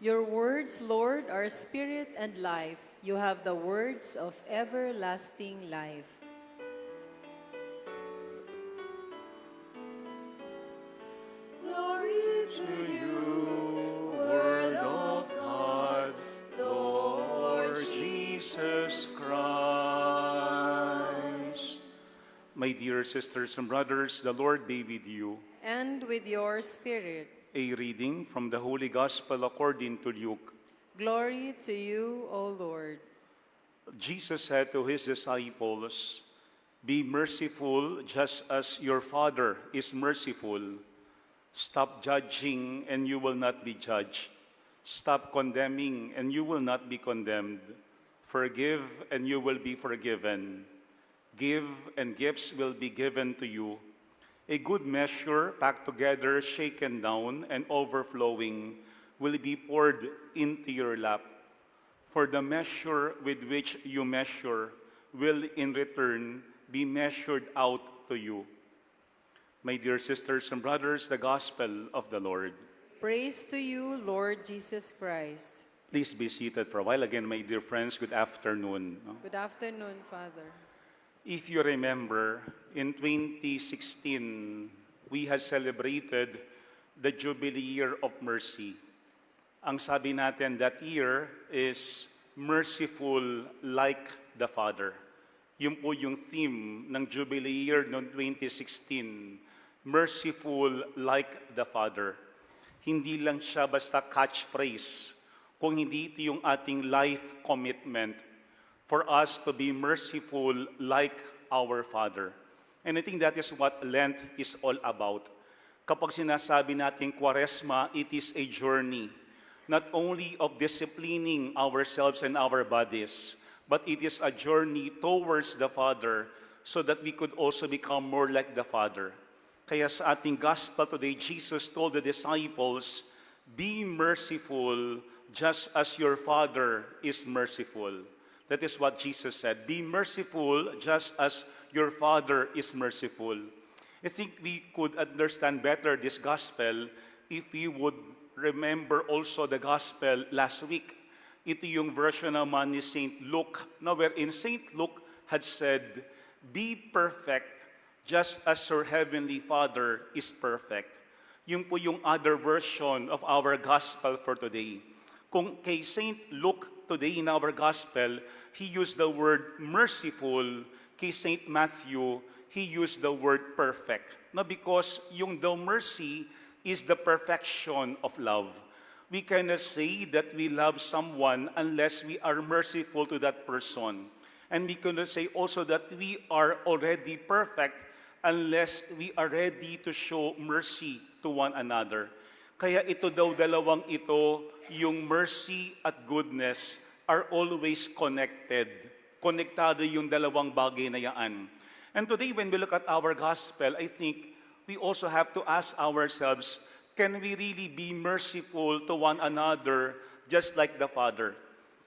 Your words, Lord, are spirit and life. You have the words of everlasting life. Glory to you, Word of God, Lord Jesus Christ. My dear sisters and brothers, the Lord be with you. And with your spirit. A reading from the Holy Gospel according to Luke. Glory to you, O Lord. Jesus said to his disciples, "Be merciful just as your Father is merciful. Stop judging and you will not be judged. Stop condemning and you will not be condemned. Forgive and you will be forgiven. Give and gifts will be given to you. A good measure, packed together, shaken down, and overflowing, will be poured into your lap. For the measure with which you measure will in return be measured out to you." My dear sisters and brothers, the Gospel of the Lord. Praise to you, Lord Jesus Christ. Please be seated for a while. Again, my dear friends, good afternoon. Good afternoon, Father. If you remember, in 2016, we had celebrated the Jubilee Year of Mercy. Ang sabi natin that year is merciful like the Father. Yun po yung theme ng Jubilee Year noong 2016. Merciful like the Father. Hindi lang siya basta catchphrase, kung hindi ito yung ating life commitment for us to be merciful like our Father. And I think that is what Lent is all about. Kapag sinasabi natin Kwaresma, it is a journey, not only of disciplining ourselves and our bodies, but it is a journey towards the Father so that we could also become more like the Father. Kaya sa ating gospel today, Jesus told the disciples, "Be merciful just as your Father is merciful." That is what Jesus said. Be merciful just as your Father is merciful. I think we could understand better this gospel if we would remember also the gospel last week. Ito yung version naman ni St. Luke, wherein St. Luke had said, "Be perfect just as your heavenly Father is perfect." Yung po yung other version of our gospel for today. Kung kay St. Luke today in our gospel, he used the word merciful. Kay St. Matthew, he used the word perfect. No, because yung the mercy is the perfection of love. We cannot say that we love someone unless we are merciful to that person. And we cannot say also that we are already perfect unless we are ready to show mercy to one another. Kaya ito daw dalawang ito, yung mercy at goodness, are always connected. Konektado yung dalawang bagay na yan. And today, when we look at our gospel, I think we also have to ask ourselves, can we really be merciful to one another just like the Father?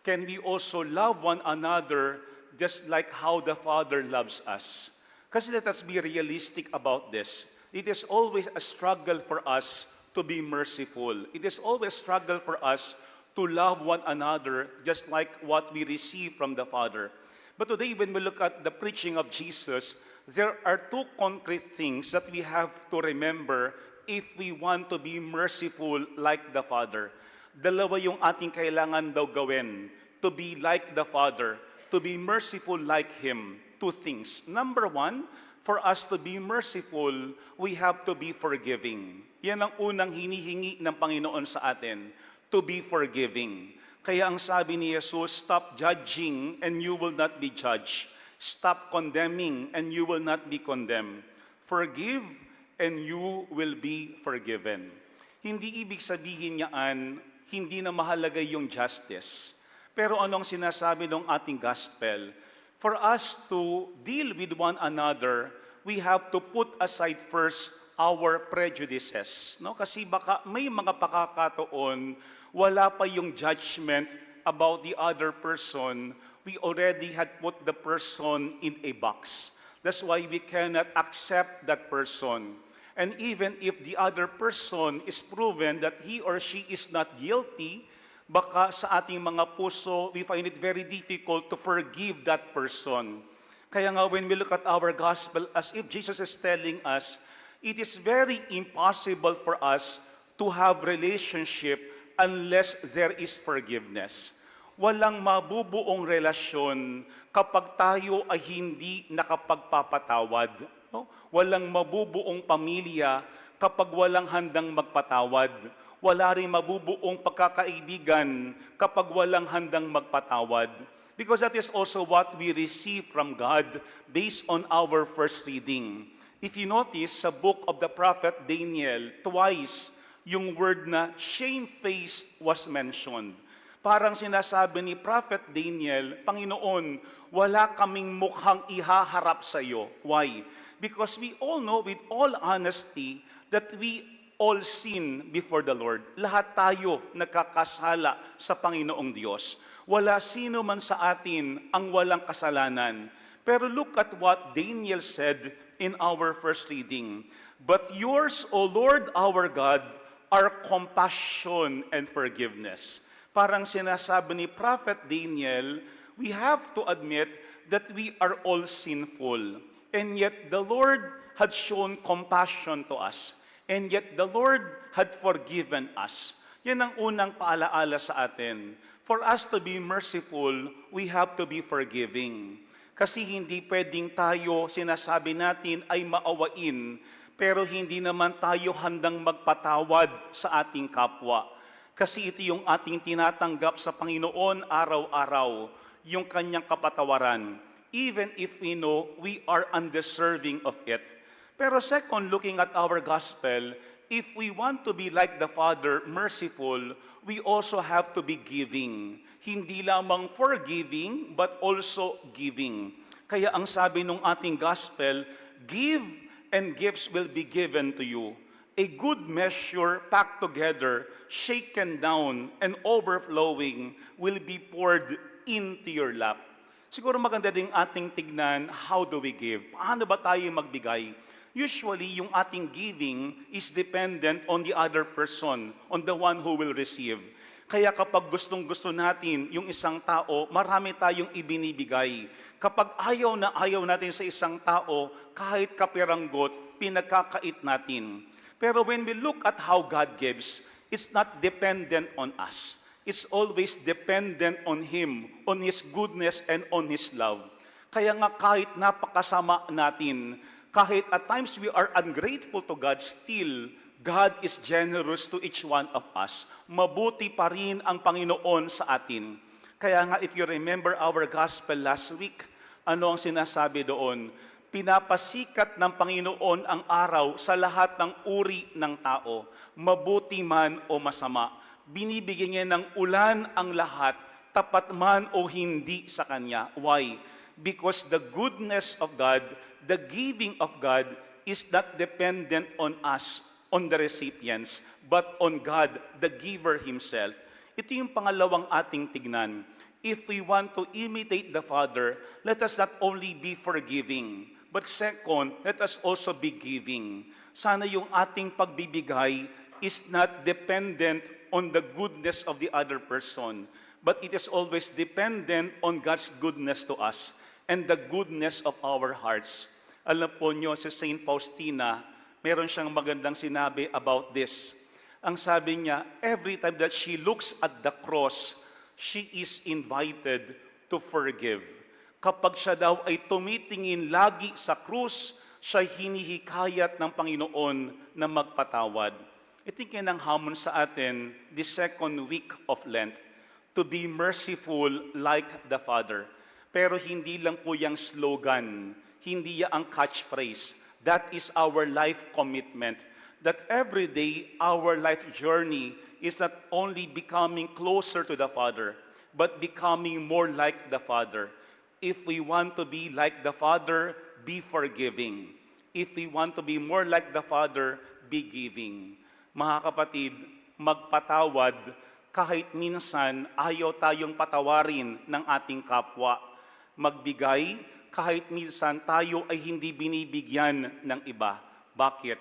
Can we also love one another just like how the Father loves us? Kasi let us be realistic about this. It is always a struggle for us to be merciful. It is always a struggle for us to love one another just like what we receive from the Father. But today, when we look at the preaching of Jesus, there are two concrete things that we have to remember if we want to be merciful like the Father. Dalawa yung ating kailangan daw gawin to be like the Father, to be merciful like Him. Two things. Number one, for us to be merciful, we have to be forgiving. Yan ang unang hinihingi ng Panginoon sa atin, to be forgiving. Kaya ang sabi ni Jesus, stop judging and you will not be judged. Stop condemning and you will not be condemned. Forgive and you will be forgiven. Hindi ibig sabihin niyaan, hindi na mahalaga yung justice. Pero anong sinasabi ng ating gospel? For us to deal with one another, we have to put aside first our prejudices. No? Kasi baka may mga pakakataon, wala pa yung judgment about the other person. We already had put the person in a box. That's why we cannot accept that person. And even if the other person is proven that he or she is not guilty, Baka sa ating mga puso, we find it very difficult to forgive that person. Kaya nga when we look at our gospel, as if Jesus is telling us, it is very impossible for us to have relationship unless there is forgiveness. Walang mabubuong relasyon kapag tayo ay hindi nakapagpapatawad. No? Walang mabubuong pamilya kapag walang handang magpatawad. Wala rin mabubuong pagkakaibigan kapag walang handang magpatawad. Because that is also what we receive from God based on our first reading. If you notice, sa book of the prophet Daniel, twice yung word na shamefaced was mentioned. Parang sinasabi ni Prophet Daniel, Panginoon, wala kaming mukhang ihaharap sa iyo. Why? Because we all know with all honesty that we all sin before the Lord. Lahat tayo nagkakasala sa Panginoong Diyos. Wala sino man sa atin ang walang kasalanan. Pero look at what Daniel said in our first reading. But yours, O Lord our God, are compassion and forgiveness. Parang sinasabi ni Prophet Daniel, we have to admit that we are all sinful. And yet the Lord had shown compassion to us. And yet the Lord had forgiven us. Yan ang unang paalaala sa atin. For us to be merciful, we have to be forgiving. Kasi hindi pwedeng tayo, sinasabi natin, ay maawain, pero hindi naman tayo handang magpatawad sa ating kapwa. Kasi ito yung ating tinatanggap sa Panginoon araw-araw, yung kanyang kapatawaran, even if we know we are undeserving of it. Pero second, looking at our gospel, if we want to be like the Father, merciful, we also have to be giving. Hindi lamang forgiving, but also giving. Kaya ang sabi ng ating gospel, give and gifts will be given to you. A good measure packed together, shaken down, and overflowing will be poured into your lap. Siguro maganda din ating tignan, how do we give? Paano ba tayo magbigay? Usually, yung ating giving is dependent on the other person, on the one who will receive. Kaya kapag gustong-gusto natin yung isang tao, marami tayong ibinibigay. Kapag ayaw na ayaw natin sa isang tao, kahit kapiranggot, pinagkakait natin. Pero when we look at how God gives, it's not dependent on us. It's always dependent on Him, on His goodness and on His love. Kaya nga kahit napakasama natin, kahit at times we are ungrateful to God, still, God is generous to each one of us. Mabuti pa rin ang Panginoon sa atin. Kaya nga, if you remember our gospel last week, ano ang sinasabi doon? Pinapasikat ng Panginoon ang araw sa lahat ng uri ng tao, mabuti man o masama. Binibigyan niya ng ulan ang lahat, tapat man o hindi sa Kanya. Why? Because the goodness of God, the giving of God is not dependent on us, on the recipients, but on God, the giver Himself. Ito yung pangalawang ating tignan. If we want to imitate the Father, let us not only be forgiving, but second, let us also be giving. Sana yung ating pagbibigay is not dependent on the goodness of the other person, but it is always dependent on God's goodness to us and the goodness of our hearts. Alam po nyo, si Saint Faustina, meron siyang magandang sinabi about this. Ang sabi niya, every time that she looks at the cross, she is invited to forgive. Kapag siya daw ay tumitingin lagi sa krus, siya hinihikayat ng Panginoon na magpatawad. Itingin ang hamon sa atin, the second week of Lent, to be merciful like the Father. Pero hindi lang po yung slogan, hindi ang catchphrase. That is our life commitment. That every day, our life journey is not only becoming closer to the Father, but becoming more like the Father. If we want to be like the Father, be forgiving. If we want to be more like the Father, be giving. Mga kapatid, magpatawad kahit minsan ayaw tayong patawarin ng ating kapwa. Magbigay kahit minsan tayo ay hindi binibigyan ng iba. Bakit?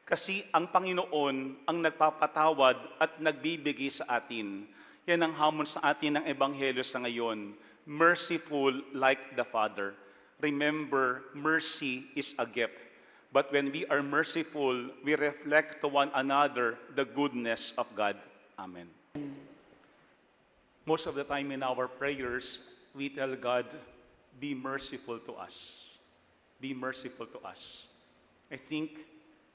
Kasi ang Panginoon ang nagpapatawad at nagbibigay sa atin. Yan ang hamon sa atin ng Ebanghelyo sa ngayon. Merciful like the Father. Remember, mercy is a gift. But when we are merciful, we reflect to one another the goodness of God. Amen. Most of the time in our prayers, we tell God, be merciful to us. Be merciful to us. I think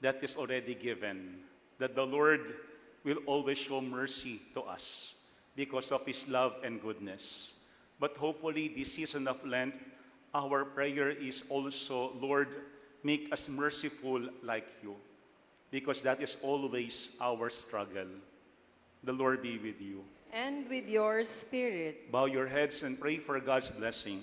that is already given, that the Lord will always show mercy to us because of His love and goodness. But hopefully, this season of Lent, our prayer is also, Lord, make us merciful like you, because that is always our struggle. The Lord be with you. And with your spirit. Bow your heads and pray for God's blessing.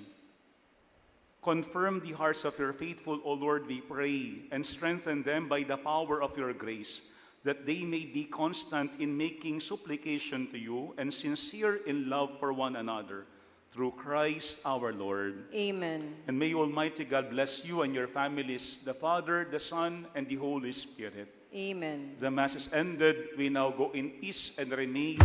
Confirm the hearts of your faithful, O Lord, we pray, and strengthen them by the power of your grace, that they may be constant in making supplication to you and sincere in love for one another. Through Christ our Lord. Amen. And may Almighty God bless you and your families, the Father, the Son, and the Holy Spirit. Amen. The Mass is ended. We now go in peace and remain.